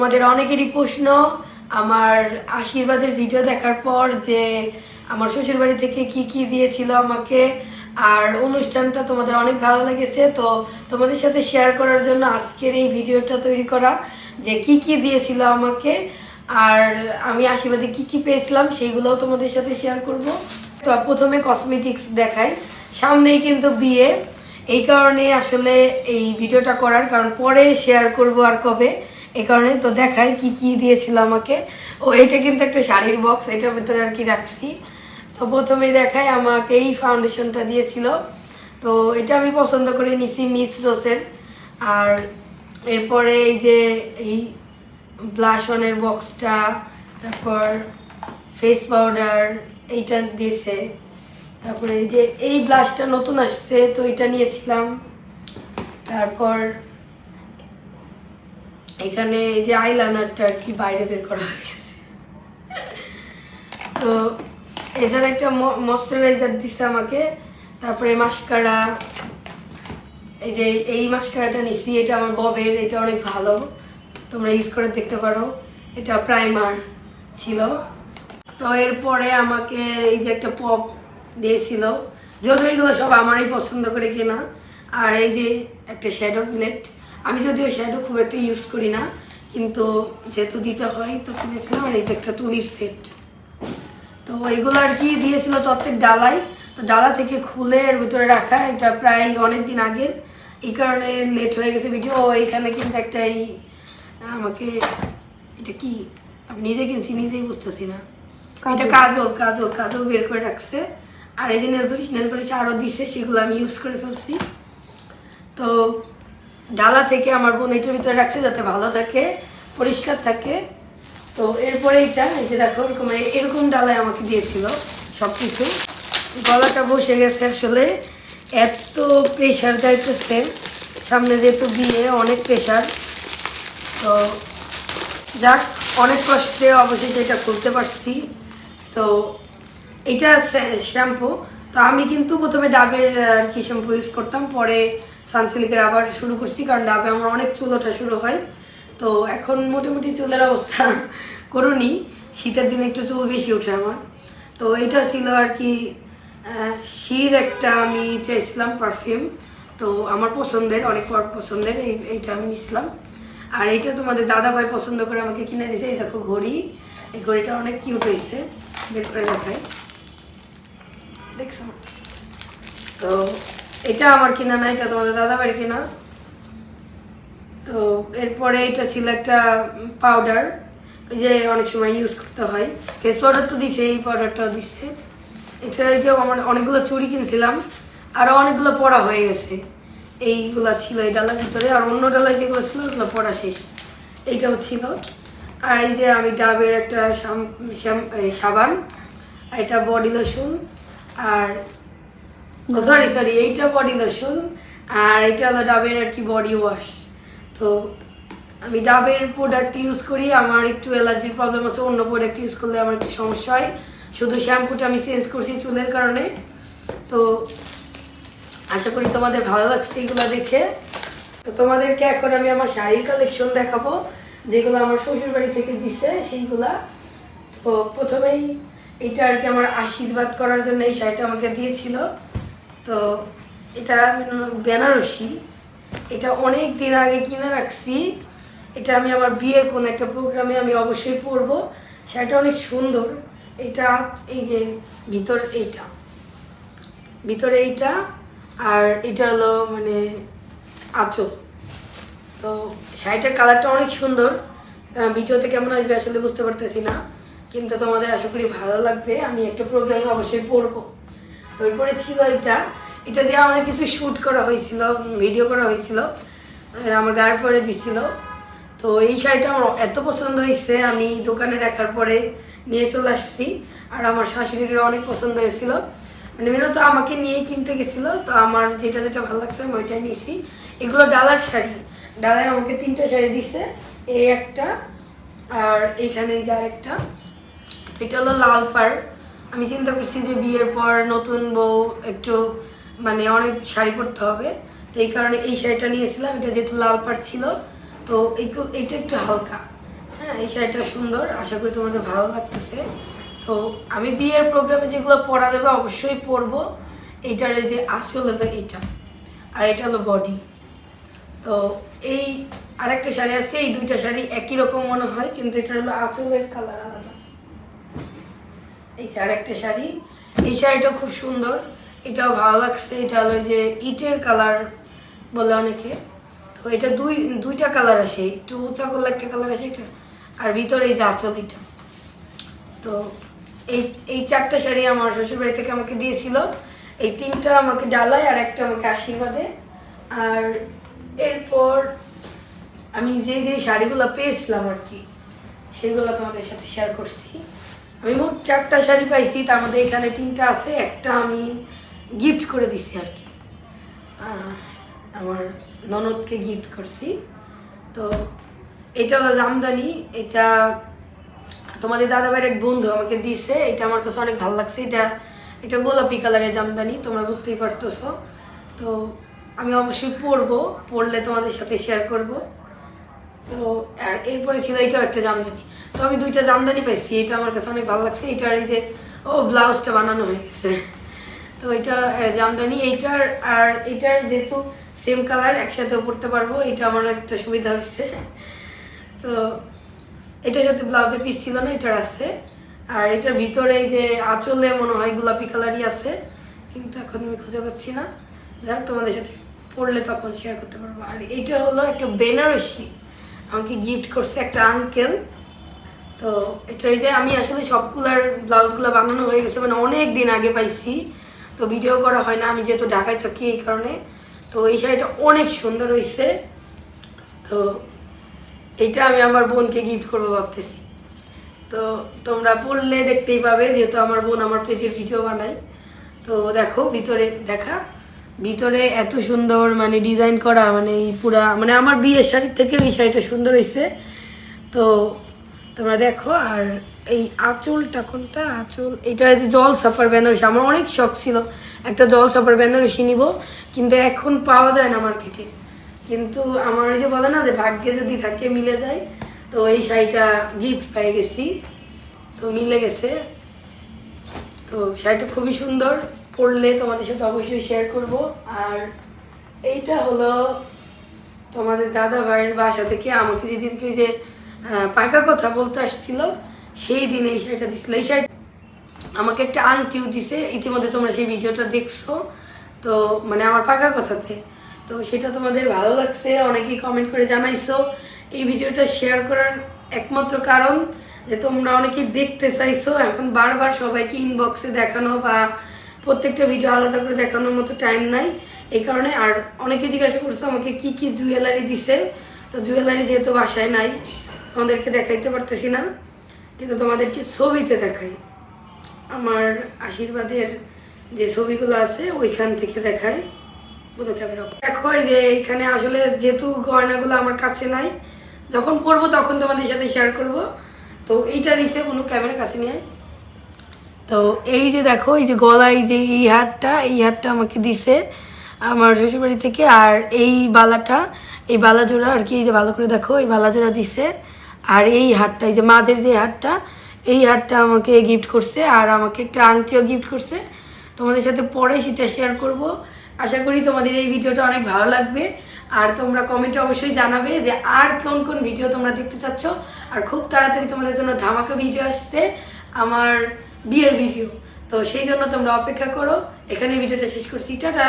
আমাদের অনেকেরই প্রশ্ন আমার আশীর্বাদের ভিডিও দেখার পর যে আমার শ্বশুর বাড়ি থেকে কি কি দিয়েছিল আমাকে, আর অনুষ্ঠানটা তোমাদের অনেক ভালো লেগেছে। তো তোমাদের সাথে শেয়ার করার জন্য আজকের এই ভিডিওটা তৈরি করা, যে কি কি দিয়েছিল আমাকে আর আমি আশীর্বাদে কি কি পেয়েছিলাম সেইগুলোও তোমাদের সাথে শেয়ার করব। তো প্রথমে কসমেটিক্স দেখাই, সামনেই কিন্তু বিয়ে, এই কারণে আসলে এই ভিডিওটা করার, কারণ পরে শেয়ার করব আর কবে, এই কারণে। তো দেখাই কি কি দিয়েছিল আমাকে। ও এটা কিন্তু একটা শাড়ির বক্স, এটার ভিতরে আর কি রাখছি। তো প্রথমে দেখাই, আমাকে এই ফাউন্ডেশনটা দিয়েছিল, তো এটা আমি পছন্দ করে নিছি মিস রোসের। আর এরপরে এই যে এই ব্লাশ অনের বক্সটা, তারপর ফেস পাউডার এইটা দিয়েছে, তারপরে এই যে এই ব্লাশটা নতুন আসছে তো এটা নিয়েছিলাম। তারপর এখানে এই যে আইলাইনারটা আর কি বাইরে বের করা হয়ে গেছে। তো এছাড়া একটা ময়শ্চারাইজার দিচ্ছে আমাকে। তারপরে মাস্কারা, এই যে এই মাস্কারাটা নিছি, এটা আমার ববের, এটা অনেক ভালো, তোমরা ইউজ করে দেখতে পারো। এটা প্রাইমার ছিল। তো এরপরে আমাকে এই যে একটা পপ দিয়েছিল, যদিও এগুলো সব আমারই পছন্দ করে কেনা। আর এই যে একটা শ্যাডো প্লেট, আমি যদিও শ্যাডো খুব একটা ইউজ করি না, কিন্তু যেহেতু দিতে হয় তো কিনেছিলাম। আর এই যে একটা তুলির সেট, তো এইগুলো আর কি দিয়েছিল তত্ত্বের ডালাই। তো ডালা থেকে খুলে এর ভিতরে রাখা, এটা প্রায় অনেক দিন আগের, এই কারণে লেট হয়ে গেছে ভিডিও। এখানে কিন্তু একটা এই আমাকে, এটা কি আমি নিজে কিনছি নিজেই বুঝতেছি না, এটা কাজল কাজল কাজল বের করে রাখছে। আর এই যে নেল পলিশ আরও দিছে, সেগুলো আমি ইউজ করে ফেলছি। তো ডালা থেকে আমার বোন এটার ভিতরে রাখছে যাতে ভালো থাকে, পরিষ্কার থাকে। তো এরপরে এটা এই যে দেখো এরকম ডালায় আমাকে দিয়েছিল সব কিছু। গলাটা বসে গেছে আসলে, এত প্রেশার যাইতেছে, সামনে যেহেতু বিয়ে অনেক প্রেশার। তো যাক, অনেক কষ্টে অবশেষে এটা খুলতে পারছি। তো এটা শ্যাম্পু, তো আমি কিন্তু প্রথমে ডাবের আর কি শ্যাম্পু ইউজ করতাম, পরে সানসিল্কের আবার শুরু করছি, কারণ ডাবে আমার অনেক চুল ওঠা শুরু হয়। তো এখন মোটামুটি চুলের অবস্থা করুনি, শীতের দিনে একটু চুল বেশি ওঠে আমার। তো এটা ছিল আর কি শির একটা আমি চাইছিলাম পারফিউম, তো আমার পছন্দের, অনেক পছন্দের, এইটা আমি নিছিলাম। আর এইটা তোমাদের দাদা ভাই পছন্দ করে আমাকে কিনে দিয়েছে। এই দেখো ঘড়ি, এই ঘড়িটা অনেক কিউট হয়েছে, বের করে দেখাই, দেখছো? তো এটা আমার কিনা না, এটা তোমাদের দাদা বাড়ি কিনা। তো এরপরে এটা ছিল একটা পাউডার, ওই যে অনেক সময় ইউজ করতে হয়, ফেস পাউডার তো দিছে, এই পাউডারটাও দিছে। এছাড়া এই যে আমার অনেকগুলো চুড়ি কিনছিলাম, আরও অনেকগুলো পড়া হয়ে গেছে, এইগুলা ছিল এই ডালার ভিতরে। আর অন্য ডালায় যেগুলো ছিল ওগুলো পড়া শেষ, এইটাও ছিল। আর এই যে আমি ডাবের একটা সাবান, আর এটা বডি লোশন, আর সরি এইটা বডি লোশন, আর এটা হলো ডাবের আর কি বডি ওয়াশ। তো আমি ডাবের প্রোডাক্ট ইউজ করি, আমার একটু অ্যালার্জির প্রবলেম আছে, অন্য প্রোডাক্ট ইউজ করলে আমার একটু সমস্যা হয়। শুধু শ্যাম্পুটা আমি চেঞ্জ করছি চুলের কারণে। তো আশা করি তোমাদের ভালো লাগছে এগুলো দেখে। তো তোমাদেরকে এখন আমি আমার শাড়ির কালেকশন দেখাবো, যেগুলো আমার শ্বশুর বাড়ি থেকে দিছে সেইগুলা। তো প্রথমেই এটা আর কি আমার আশীর্বাদ করার জন্য এই শাড়িটা আমাকে দিয়েছিল। তো এটা বেনারসি, এটা অনেক দিন আগে কিনে রাখছি, এটা আমি আমার বিয়ের কোন একটা প্রোগ্রামে আমি অবশ্যই পরবো। শাড়িটা অনেক সুন্দর। এটা এই যে ভিতরে এইটা, আর এটা হলো মানে আঁচল। তো শাড়িটার কালারটা অনেক সুন্দর, ভিডিওতে কেমন আসবে আসলে বুঝতে পারতেছি না, কিন্তু তোমাদের আশা করি ভালো লাগবে, আমি একটা প্রোগ্রামে অবশ্যই পরবো। তো এরপরে ছিল এটা দিয়ে আমাদের কিছু শ্যুট করা হয়েছিল, ভিডিও করা হয়েছিল, আমার গায়ের পরে দিছিল। তো এই শাড়িটা আমার এত পছন্দ হয়েছে, আমি দোকানে দেখার পরে নিয়ে চলে আসছি। আর আমার শাশুড়ির অনেক পছন্দ হয়েছিল, মানে মেনত আমাকে নিয়েই কিনতে গেছিলো, তো আমার যেটা যেটা ভালো লাগছে আমি ওইটাই নিয়েছি। এগুলো ডালার শাড়ি, ডালায় আমাকে 3টা শাড়ি দিছে, এই একটা আর এইখানে যে আরেকটা। এটা হলো লাল পাড়, আমি চিন্তা করছি যে বিয়ের পর নতুন বউ একটু মানে অনেক শাড়ি পরতে হবে, তো এই কারণে এই শাড়িটা নিয়েছিলাম। এটা যেহেতু লাল পাড় ছিল, তো এইটা একটু হালকা, এই শাড়িটা সুন্দর, আশা করি তোমাদের ভালো লাগতেছে। তো আমি বিয়ের প্রোগ্রামে যেগুলো পরা যাবে অবশ্যই পরবো। এইটার এই যে আসল হলো এইটা, আর এটা হলো বডি। তো এই আরেকটা শাড়ি আছে, এই দুইটা শাড়ি একই রকম মনে হয়, কিন্তু এটা হলো আঁচলের কালার আলাদা। এই যে আরেকটা শাড়ি, এই শাড়িটা খুব সুন্দর, এটাও ভালো লাগছে। এটা হলো যে ইটের কালার বলে অনেকে। তো এটা দুইটা কালার আসে, একটু উঁচা করলে একটা কালার আসে এটা, আর ভিতরে এই যে আঁচল এটা। তো এই চারটা শাড়ি আমার শ্বশুরবাড়ি থেকে আমাকে দিয়েছিল। এই তিনটা আমাকে ডালায় আর একটা আমাকে আশীর্বাদে। আর এরপর আমি যে যে শাড়িগুলো পেয়েছিলাম আর কি, সেগুলো তোমাদের সাথে শেয়ার করছি। আমি মোট 4টা শাড়ি পাইছি, তার মধ্যে এখানে 3টা আছে, একটা আমি গিফট করে দিছি আর কি, আমার ননদকে গিফট করছি। তো এটা হলো জামদানি, এটা তোমাদের দাদাভাইয়ের এক বন্ধু আমাকে দিছে। এটা আমার কাছে অনেক ভালো লাগছে। এটা গোলাপি কালারের জামদানি, তোমরা বুঝতেই পারতেছো। তো আমি অবশ্যই পরলে তোমাদের সাথে শেয়ার করব। তো আর এরপরে ছিল এটাও একটা জামদানি। তো আমি 2টা জামদানি পাইছি, এটা আমার কাছে অনেক ভালো লাগছে। এটার এই যে ব্লাউজটা বানানো হয়ে গেছে। তো এটা জামদানি, এইটার আর এটার যেহেতু সেম কালার, একসাথেও পরতে পারবো, এটা আমার একটা সুবিধা হয়েছে। তো এটার সাথে ব্লাউজের পিস ছিল না, এটার আছে। আর এটার ভিতরে এই যে আঁচলে মনে হয় গোলাপি কালারই আছে, কিন্তু এখন আমি খুঁজে পাচ্ছি না। যাক, তোমাদের সাথে পড়লে তখন শেয়ার করতে পারবো। আর এটা হলো একটা বেনারসি, আমাকে গিফট করছে একটা আঙ্কেল। তো এটা এই যে আমি আসলে সবগুলার ব্লাউজগুলো বানানো হয়ে গেছে, মানে অনেক দিন আগে পাইছি। তো ভিডিও করা হয় না, আমি যেহেতু ঢাকায় থাকি এই কারণে। তো এই শাড়িটা অনেক সুন্দর হয়েছে। তো এইটা আমি আমার বোনকে গিফট করবো ভাবতেছি। তো তোমরা পড়লে দেখতেই পাবে, যেহেতু আমার বোন আমার পেজের ভিডিও বানায়। তো দেখো ভিতরে এত সুন্দর মানে ডিজাইন করা, মানে এই পুরা মানে আমার বিয়ের শাড়ির থেকে এই শাড়িটা সুন্দর হয়েছে। তো তোমরা দেখো। আর এই আঁচলটা কোনটা, আঁচল এটা যে জল ছাপার বেনারসি, আমার অনেক শখ ছিল একটা জল ছাপার বেনারসি নিব, কিন্তু এখন পাওয়া যায় না মার্কেটে। কিন্তু আমার এই যে বলে না যে ভাগ্যে যদি থাকে মিলে যায়, তো এই শাড়িটা গিফট পেয়ে গেছি, তো মিলে গেছে। তো শাড়িটা খুবই সুন্দর, পরলে তোমাদের সাথে অবশ্যই শেয়ার করব। আর এইটা হলো তোমাদের দাদা ভাইয়ের বাসা থেকে আমাকে যেদিনকে যে পাকা কথা বলতে আসছিল, সেই দিন এই শাড়িটা দিছিল। এই শাড়ি আমাকে একটা আংটিও দিছে, ইতিমধ্যে তোমরা সেই ভিডিওটা দেখছো। তো মানে আমার পাকা কথাতে, তো সেটা তোমাদের ভালো লাগছে, অনেকেই কমেন্ট করে জানাইছো। এই ভিডিওটা শেয়ার করার একমাত্র কারণ যে তোমরা অনেকেই দেখতে চাইছো, এখন বারবার সবাইকে ইনবক্সে দেখানো বা প্রত্যেকটা ভিডিও আলাদা করে দেখানোর মতো টাইম নাই, এই কারণে। আর অনেকে জিজ্ঞাসা করছো আমাকে কি কি জুয়েলারি দিছে। তো জুয়েলারি যেহেতু বাসায় নাই, তোমাদেরকে দেখাইতে পারতেছি না, কিন্তু তোমাদেরকে ছবিতে দেখাই। আমার আশীর্বাদের যে ছবিগুলো আছে ওইখান থেকে দেখাই, কোনো ক্যামেরা দেখো। যে এইখানে আসলে যেহেতু গয়নাগুলো আমার কাছে নাই, যখন পরবো তখন তোমাদের সাথে শেয়ার করব। তো এইটা দিছে কোনো ক্যামেরার কাছে নিয়ে। তো এই যে দেখো, এই যে গলায় যে এই হারটা আমাকে দিছে আমার শ্বশুরবাড়ি থেকে। আর এই বালা জোড়া আর কি, এই যে ভালো করে দেখো, এই বালা জোড়া দিছে। আর এই হারটা, এই যে মাঝের যে হারটা, এই হারটা আমাকে গিফট করছে। আর আমাকে একটা আংটিও গিফট করছে, তোমাদের সাথে পরে সেটা শেয়ার করব। আশা করি তোমাদের এই ভিডিওটা অনেক ভালো লাগবে। আর তোমরা কমেন্টে অবশ্যই জানাবে যে আর কোন কোন ভিডিও তোমরা দেখতে চাচ্ছ। আর খুব তাড়াতাড়ি তোমাদের জন্য ধামাকা ভিডিও আসছে, আমার বিয়ের ভিডিও। তো সেই জন্য তোমরা অপেক্ষা করো। এখানে ভিডিওটা শেষ করছি, টাটা।